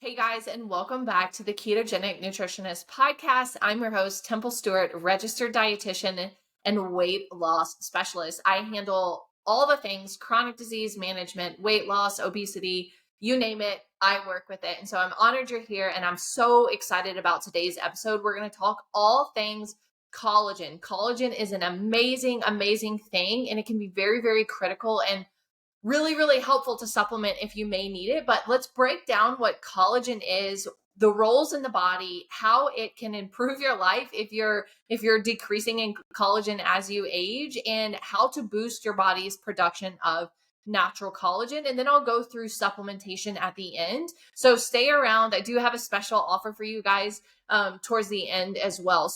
Hey guys, and welcome back to the Ketogenic Nutritionist Podcast. I'm your host, Temple Stewart, registered dietitian and weight loss specialist. I handle all the things chronic disease management, weight loss, obesity, you name it, I work with it. And so I'm honored you're here, and I'm so excited about today's episode. We're going to talk all things collagen. Collagen is an amazing, amazing thing, and it can be very, very critical and really, really helpful to supplement if you may need it. But let's break down what collagen is, the roles in the body, how it can improve your life if you're decreasing in collagen as you age, and how to boost your body's production of natural collagen. And then I'll go through supplementation at the end. So stay around. I do have a special offer for you guys towards the end as well.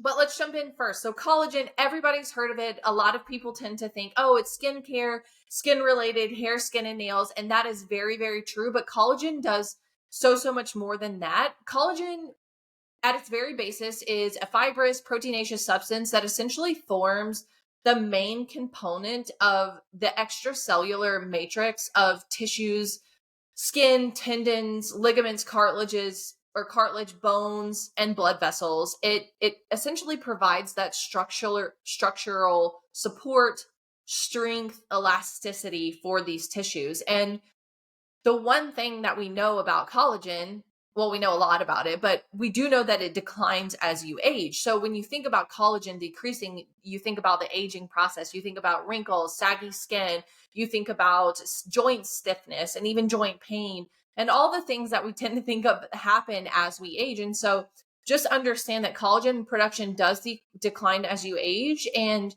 But let's jump in first. So collagen, everybody's heard of it. A lot of people tend to think, oh, it's skincare, skin related, hair, skin, and nails. And that is very, very true. But collagen does so much more than that. Collagen at its very basis is a fibrous proteinaceous substance that essentially forms the main component of the extracellular matrix of tissues, skin, tendons, ligaments, cartilage, bones, and blood vessels. It essentially provides that structural support, strength, elasticity for these tissues. And the one thing that we know about collagen, well, we know a lot about it, but we do know that it declines as you age. So when you think about collagen decreasing, you think about the aging process, you think about wrinkles, saggy skin, you think about joint stiffness and even joint pain and all the things that we tend to think of happen as we age. And so just understand that collagen production does decline as you age, and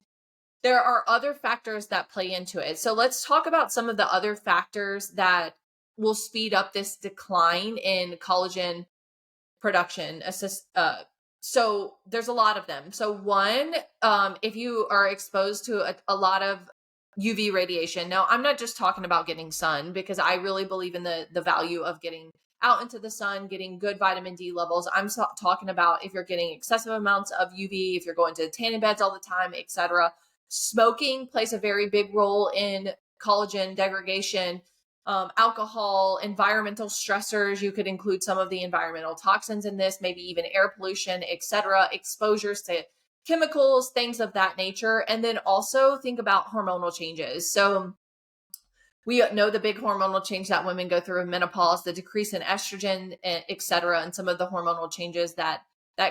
there are other factors that play into it. So let's talk about some of the other factors that will speed up this decline in collagen production. So there's a lot of them. So one, if you are exposed to a lot of UV radiation. Now, I'm not just talking about getting sun, because I really believe in the value of getting out into the sun, getting good vitamin D levels. I'm talking about if you're getting excessive amounts of UV, if you're going to tanning beds all the time, etc. Smoking plays a very big role in collagen degradation. Alcohol, environmental stressors. You could include some of the environmental toxins in this, maybe even air pollution, etc. Exposures to chemicals, things of that nature. And then also think about hormonal changes. So we know the big hormonal change that women go through in menopause, the decrease in estrogen, etc. And some of the hormonal changes that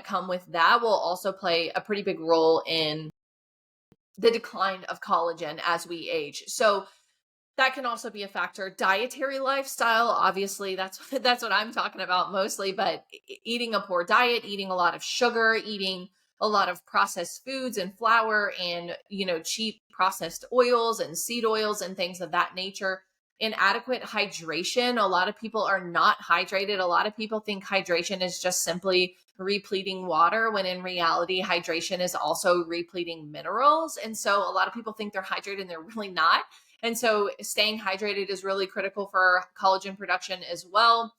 come with that will also play a pretty big role in the decline of collagen as we age. So that can also be a factor. Dietary lifestyle, obviously, that's what I'm talking about mostly, but eating a poor diet, eating a lot of sugar, eating a lot of processed foods and flour and, cheap processed oils and seed oils and things of that nature. Inadequate hydration. A lot of people are not hydrated. A lot of people think hydration is just simply repleting water, when in reality, hydration is also repleting minerals. And so a lot of people think they're hydrated and they're really not. And so staying hydrated is really critical for collagen production as well.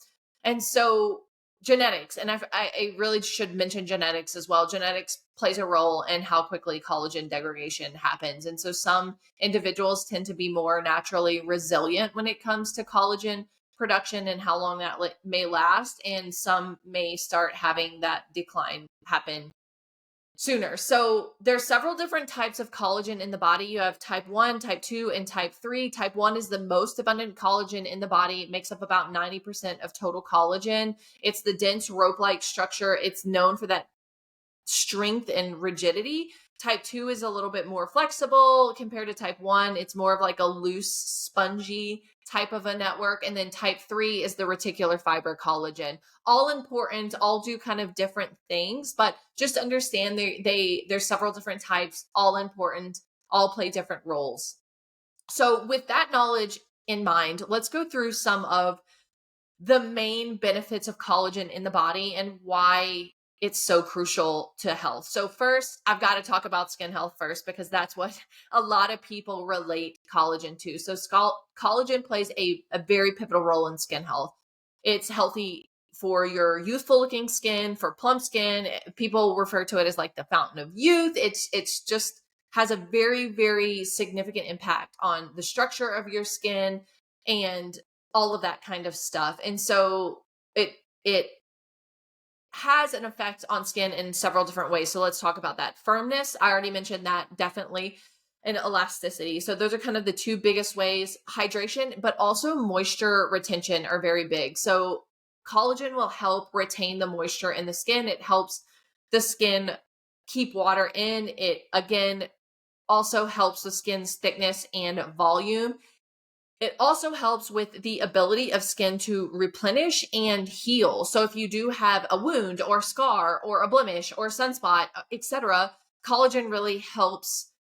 And so genetics, and I really should mention genetics as well. Genetics plays a role in how quickly collagen degradation happens. And so some individuals tend to be more naturally resilient when it comes to collagen production and how long that may last. And some may start having that decline happen sooner. So there's several different types of collagen in the body. You have type 1, type 2, and type 3. Type 1 is the most abundant collagen in the body. It makes up about 90% of total collagen. It's the dense rope-like structure. It's known for that strength and rigidity. Type 2 is a little bit more flexible compared to type 1. It's more of like a loose, spongy type of a network. And then type 3 is the reticular fiber collagen. All important, all do kind of different things, but just understand there's several different types, all important, all play different roles. So with that knowledge in mind, let's go through some of the main benefits of collagen in the body and why it's so crucial to health. So first, I've got to talk about skin health first, because that's what a lot of people relate collagen to. So collagen plays a very pivotal role in skin health. It's healthy for your youthful looking skin, for plump skin. People refer to it as like the fountain of youth. It's just has a very, very significant impact on the structure of your skin and all of that kind of stuff. And so it has an effect on skin in several different ways. So let's talk about that. Firmness, I already mentioned that, definitely, and elasticity. So those are kind of the two biggest ways. Hydration, but also moisture retention are very big. So collagen will help retain the moisture in the skin. It helps the skin keep water in. It, again, also helps the skin's thickness and volume. It also helps with the ability of skin to replenish and heal. So if you do have a wound or scar or a blemish or sunspot, etc., collagen really helps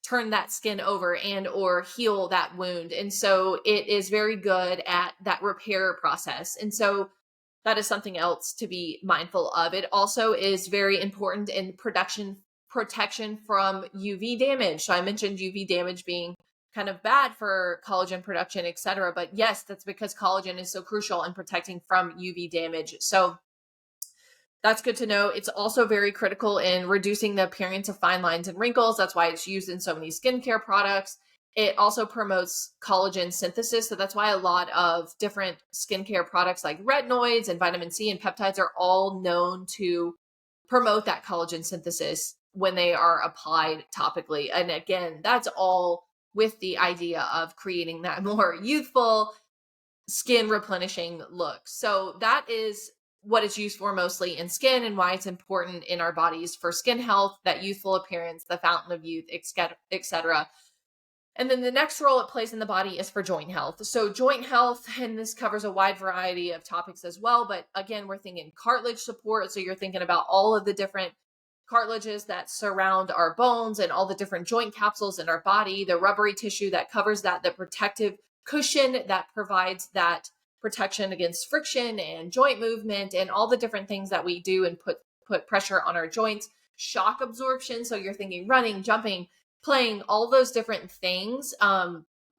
turn that skin over and or heal that wound. And so it is very good at that repair process. And so that is something else to be mindful of. It also is very important in protection from UV damage. So I mentioned UV damage being kind of bad for collagen production, etc. But yes, that's because collagen is so crucial in protecting from UV damage. So that's good to know. It's also very critical in reducing the appearance of fine lines and wrinkles. That's why it's used in so many skincare products. It also promotes collagen synthesis. So that's why a lot of different skincare products like retinoids and vitamin C and peptides are all known to promote that collagen synthesis when they are applied topically. And again, that's all with the idea of creating that more youthful, skin replenishing look. So that is what it's used for mostly in skin and why it's important in our bodies for skin health, that youthful appearance, the fountain of youth, etc. And then the next role it plays in the body is for joint health. So joint health, and this covers a wide variety of topics as well, but again, we're thinking cartilage support. So you're thinking about all of the different cartilages that surround our bones and all the different joint capsules in our body, the rubbery tissue that covers that, the protective cushion that provides that protection against friction and joint movement and all the different things that we do and put pressure on our joints. Shock absorption. So you're thinking running, jumping, playing, all those different things.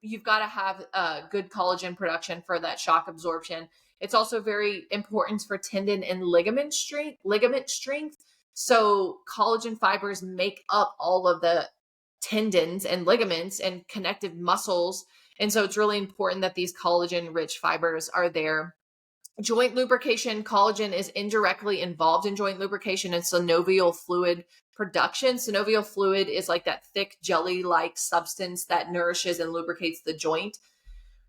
You've got to have good collagen production for that shock absorption. It's also very important for tendon and ligament strength. So collagen fibers make up all of the tendons and ligaments and connective muscles. And so it's really important that these collagen rich fibers are there. Joint lubrication, collagen is indirectly involved in joint lubrication and synovial fluid production. Synovial fluid is like that thick jelly-like substance that nourishes and lubricates the joint,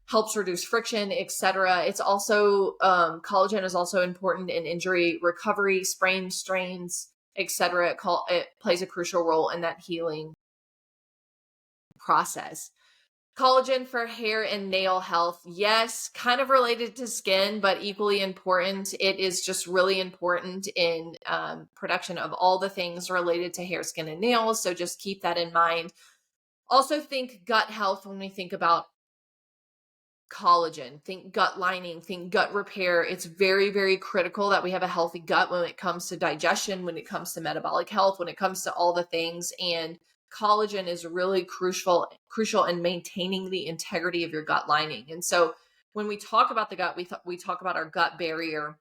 helps reduce friction, etc. It's also collagen is also important in injury recovery, sprain, strains, etc. It plays a crucial role in that healing process. Collagen for hair and nail health. Yes, kind of related to skin, but equally important. It is just really important in production of all the things related to hair, skin, and nails. So just keep that in mind. Also think gut health when we think about collagen. Think gut lining, think gut repair. It's very, very critical that we have a healthy gut when it comes to digestion, when it comes to metabolic health, when it comes to all the things. And collagen is really crucial in maintaining the integrity of your gut lining. And so when we talk about the gut, we talk about our gut barrier,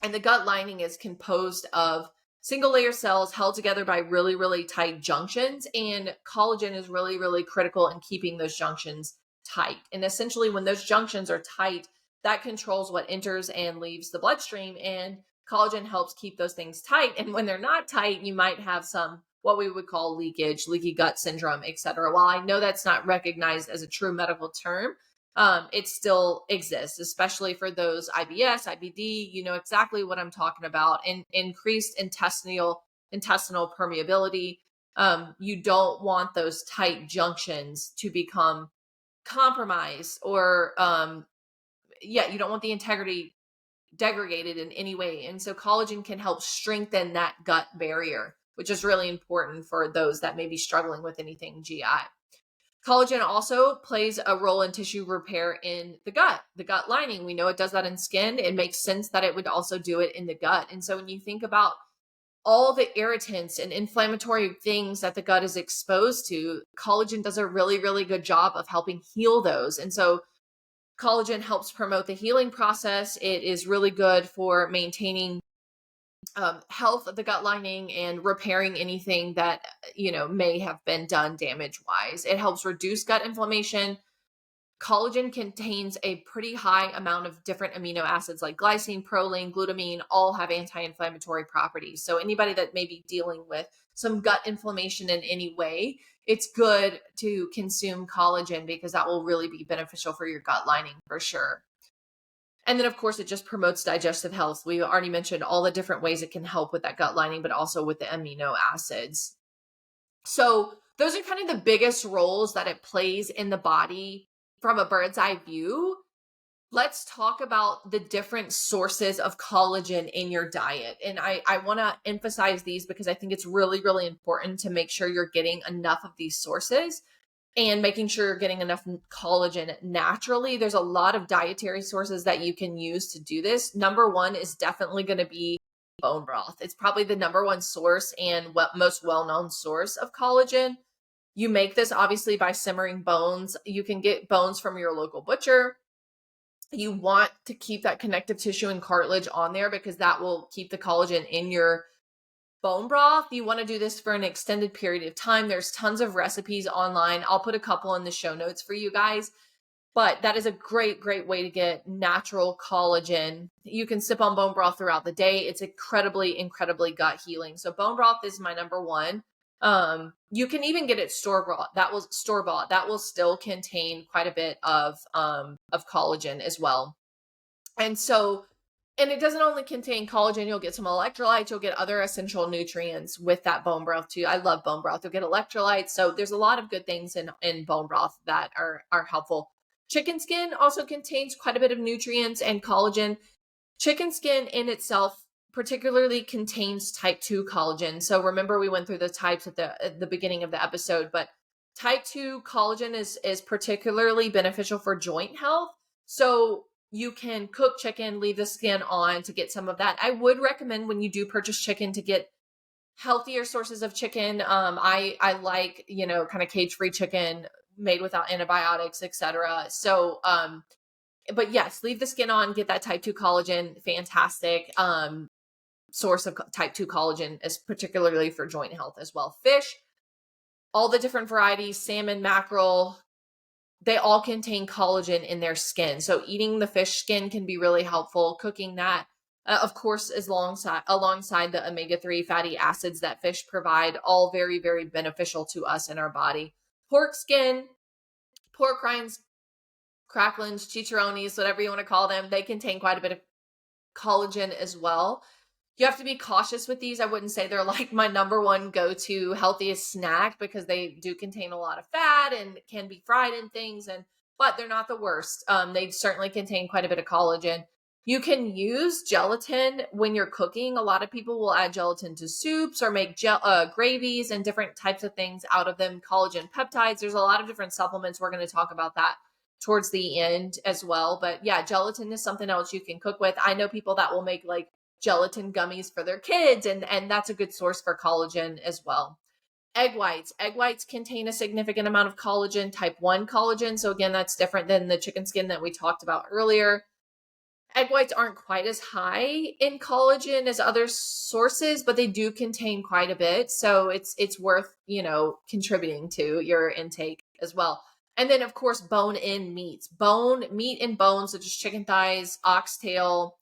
and the gut lining is composed of single layer cells held together by really, really tight junctions. And collagen is really, really critical in keeping those junctions tight. And essentially, when those junctions are tight, that controls what enters and leaves the bloodstream. And collagen helps keep those things tight. And when they're not tight, you might have some what we would call leakage, leaky gut syndrome, etc. While I know that's not recognized as a true medical term, it still exists, especially for those IBS, IBD. You know exactly what I'm talking about. And increased intestinal permeability. You don't want those tight junctions to become compromised, or you don't want the integrity degraded in any way. And so collagen can help strengthen that gut barrier, which is really important for those that may be struggling with anything GI. Collagen also plays a role in tissue repair in the gut lining. We know it does that in skin. It makes sense that it would also do it in the gut. And so when you think about all the irritants and inflammatory things that the gut is exposed to, collagen does a really, really good job of helping heal those. And so collagen helps promote the healing process. It is really good for maintaining health of the gut lining and repairing anything that, may have been done damage wise. It helps reduce gut inflammation, collagen contains a pretty high amount of different amino acids like glycine, proline, glutamine, all have anti-inflammatory properties. So anybody that may be dealing with some gut inflammation in any way, it's good to consume collagen because that will really be beneficial for your gut lining for sure. And then, of course, it just promotes digestive health. We already mentioned all the different ways it can help with that gut lining, but also with the amino acids. So those are kind of the biggest roles that it plays in the body from a bird's eye view. Let's talk about the different sources of collagen in your diet. And I want to emphasize these because I think it's really, really important to make sure you're getting enough of these sources and making sure you're getting enough collagen naturally. There's a lot of dietary sources that you can use to do this. Number one is definitely going to be bone broth. It's probably the number one source and most well-known source of collagen. You make this obviously by simmering bones. You can get bones from your local butcher. You want to keep that connective tissue and cartilage on there because that will keep the collagen in your bone broth. You want to do this for an extended period of time. There's tons of recipes online. I'll put a couple in the show notes for you guys, but that is a great, great way to get natural collagen. You can sip on bone broth throughout the day. It's incredibly, incredibly gut healing. So bone broth is my number one. You can even get it store bought. That will still contain quite a bit of collagen as well. And it doesn't only contain collagen, you'll get some electrolytes, you'll get other essential nutrients with that bone broth too. I love bone broth. You'll get electrolytes. So there's a lot of good things in bone broth that are helpful. Chicken skin also contains quite a bit of nutrients and collagen. Chicken skin in itself particularly contains type 2 collagen. So remember we went through the types at the beginning of the episode, but type 2 collagen is particularly beneficial for joint health. So you can cook chicken, leave the skin on to get some of that. I would recommend when you do purchase chicken to get healthier sources of chicken. I like, kind of cage-free chicken made without antibiotics, etc. So, but yes, leave the skin on, get that type 2 collagen, fantastic. Source of type 2 collagen is particularly for joint health as well. Fish, all the different varieties, salmon, mackerel, they all contain collagen in their skin. So eating the fish skin can be really helpful. Cooking that, of course, is alongside the omega-3 fatty acids that fish provide, all very, very beneficial to us in our body. Pork skin, pork rinds, cracklings, chicharrones, whatever you want to call them, they contain quite a bit of collagen as well. You have to be cautious with these. I wouldn't say they're like my number one go-to healthiest snack because they do contain a lot of fat and can be fried in things, but they're not the worst. They certainly contain quite a bit of collagen. You can use gelatin when you're cooking. A lot of people will add gelatin to soups or make gravies and different types of things out of them. Collagen peptides. There's a lot of different supplements. We're going to talk about that towards the end as well. But yeah, gelatin is something else you can cook with. I know people that will make like gelatin gummies for their kids, and that's a good source for collagen as well. Egg whites contain a significant amount of collagen, type 1 collagen. So again, that's different than the chicken skin that we talked about earlier. Egg whites aren't quite as high in collagen as other sources, but they do contain quite a bit. So it's worth, contributing to your intake as well. And then of course, bone-in meats, meat and bones, such as chicken thighs, oxtail,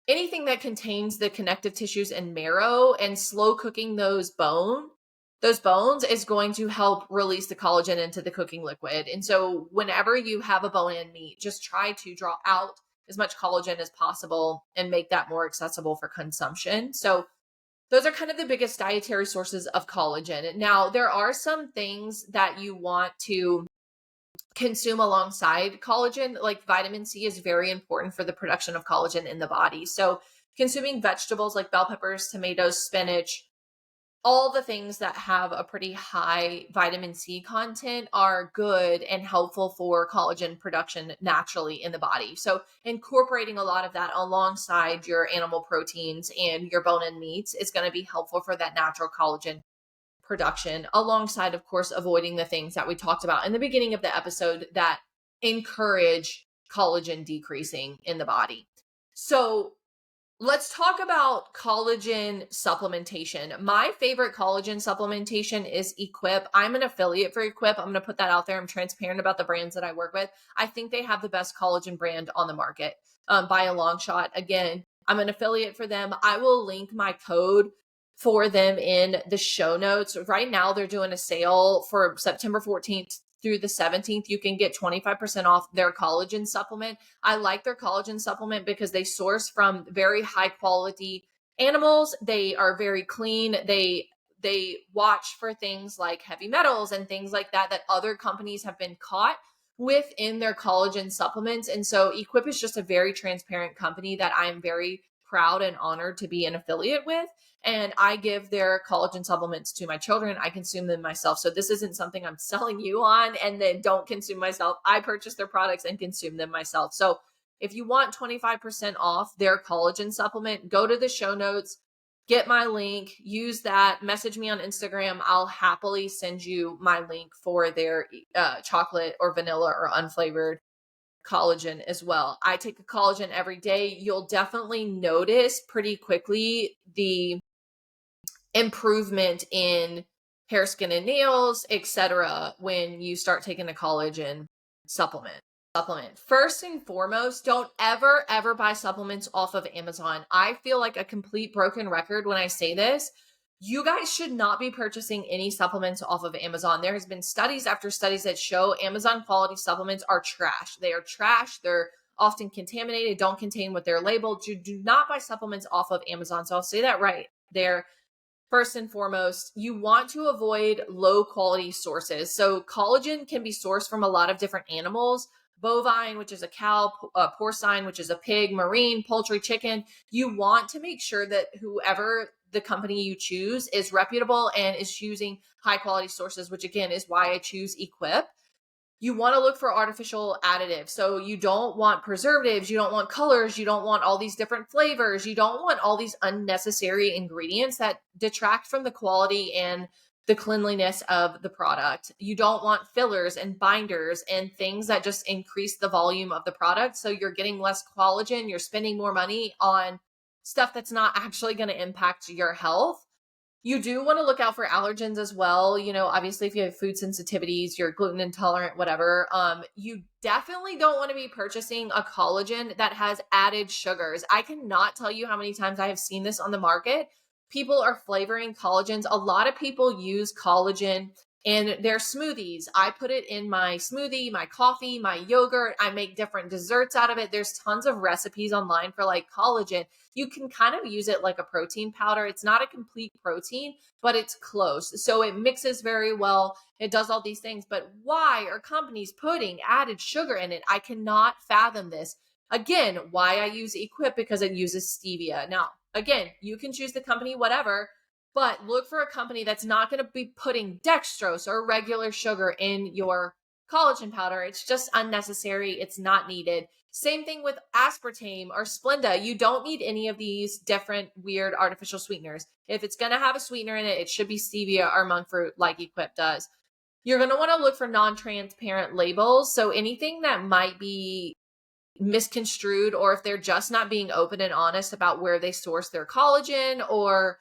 anything that contains the connective tissues and marrow, and slow cooking those bones is going to help release the collagen into the cooking liquid. And so whenever you have a bone-in meat, just try to draw out as much collagen as possible and make that more accessible for consumption. So those are kind of the biggest dietary sources of collagen. Now, there are some things that you want to consume alongside collagen, like vitamin C is very important for the production of collagen in the body. So consuming vegetables like bell peppers, tomatoes, spinach, all the things that have a pretty high vitamin C content are good and helpful for collagen production naturally in the body. So incorporating a lot of that alongside your animal proteins and your bone-in meats is going to be helpful for that natural collagen production, alongside, of course, avoiding the things that we talked about in the beginning of the episode that encourage collagen decreasing in the body. So Let's talk about collagen supplementation. My favorite collagen supplementation is Equip. I'm an affiliate for Equip. I'm going to put that out there. I'm transparent about the brands that I work with. I think they have the best collagen brand on the market by a long shot. Again, I'm an affiliate for them. I will link my code for them in the show notes. Right now, they're doing a sale for September 14th through the 17th. You can get 25% off their collagen supplement. I like their collagen supplement because they source from very high quality animals. They are very clean. They watch for things like heavy metals and things like that that other companies have been caught within their collagen supplements. And so Equip is just a very transparent company that I'm very proud and honored to be an affiliate with. And I give their collagen supplements to my children. I consume them myself. So this isn't something I'm selling you on and then don't consume myself. I purchase their products and consume them myself. So if you want 25% off their collagen supplement, go to the show notes, get my link, use that, message me on Instagram. I'll happily send you my link for their chocolate or vanilla or unflavored collagen as well. I take a collagen every day. You'll definitely notice pretty quickly the improvement in hair, skin, and nails, etc. when you start taking a collagen supplement. First and foremost, don't ever buy supplements off of Amazon. I feel like a complete broken record when I say this. You guys should not be purchasing any supplements off of Amazon. There has been studies after studies that show Amazon quality supplements are trash. They are trash. They're often contaminated, don't contain what they're labeled. You do not buy supplements off of Amazon. So I'll say that right there. First and foremost, you want to avoid low quality sources. So collagen can be sourced from a lot of different animals: bovine, which is a cow, porcine, which is a pig, marine, poultry, chicken. You want to make sure that whoever the company you choose is reputable and is using high quality sources, which again is why I choose Equip. You want to look for artificial additives. So you don't want preservatives, you don't want colors, you don't want all these different flavors, you don't want all these unnecessary ingredients that detract from the quality and the cleanliness of the product. You don't want fillers and binders and things that just increase the volume of the product. So you're getting less collagen, you're spending more money on stuff that's not actually going to impact your health. You do want to look out for allergens as well. You know, obviously if you have food sensitivities, you're gluten intolerant, whatever, you definitely don't want to be purchasing a collagen that has added sugars. I cannot tell you how many times I have seen this on the market. People are flavoring collagens. A lot of people use collagen in their smoothies. I put it in my smoothie, my coffee, my yogurt. I make different desserts out of it. There's tons of recipes online for like collagen. You can kind of use it like a protein powder. It's not a complete protein, but it's close. So it mixes very well. It does all these things. But why are companies putting added sugar in it? I cannot fathom this. Again, why I use Equip, because it uses stevia. Now, again, you can choose the company, whatever, but look for a company that's not going to be putting dextrose or regular sugar in your collagen powder. It's just unnecessary. It's not needed. Same thing with aspartame or Splenda. You don't need any of these different weird artificial sweeteners. If it's going to have a sweetener in it, it should be stevia or monk fruit like Equip does. You're going to want to look for non-transparent labels. So anything that might be misconstrued, or if they're just not being open and honest about where they source their collagen or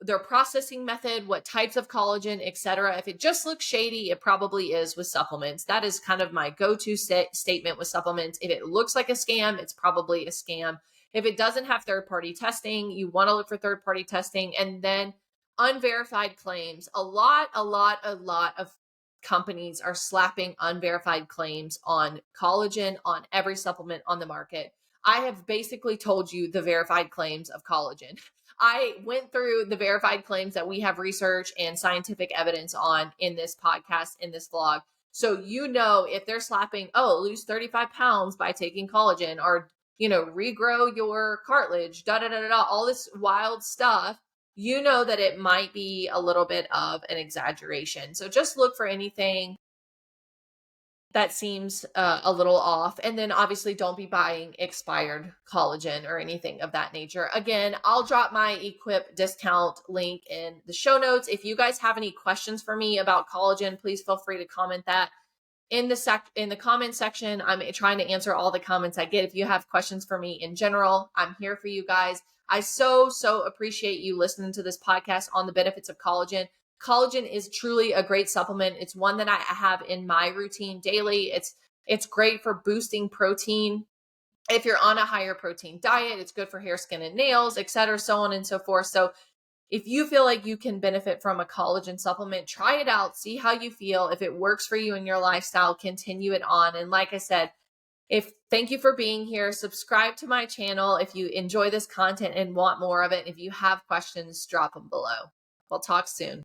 their processing method, what types of collagen, etc. If it just looks shady, it probably is with supplements. That is kind of my go-to statement with supplements. If it looks like a scam, it's probably a scam. If it doesn't have third-party testing, you want to look for third-party testing. And then unverified claims. A lot of companies are slapping unverified claims on collagen, on every supplement on the market. I have basically told you the verified claims of collagen. I went through the verified claims that we have research and scientific evidence on in this podcast, in this vlog. So, you know, if they're slapping, oh, lose 35 pounds by taking collagen, or, you know, regrow your cartilage, all this wild stuff, you know that it might be a little bit of an exaggeration. So just look for anything that seems a little off. And then obviously don't be buying expired collagen or anything of that nature. Again, I'll drop my Equip discount link in the show notes. If you guys have any questions for me about collagen, please feel free to comment that in the comment section. I'm trying to answer all the comments I get. If you have questions for me in general, I'm here for you guys. I so appreciate you listening to this podcast on the benefits of collagen. Collagen is truly a great supplement. It's one that I have in my routine daily. It's great for boosting protein. If you're on a higher protein diet, it's good for hair, skin, and nails, etc., so on and so forth. So if you feel like you can benefit from a collagen supplement, try it out, see how you feel. If it works for you in your lifestyle, continue it on. And like I said, thank you for being here. Subscribe to my channel if you enjoy this content and want more of it. If you have questions, drop them below. We'll talk soon.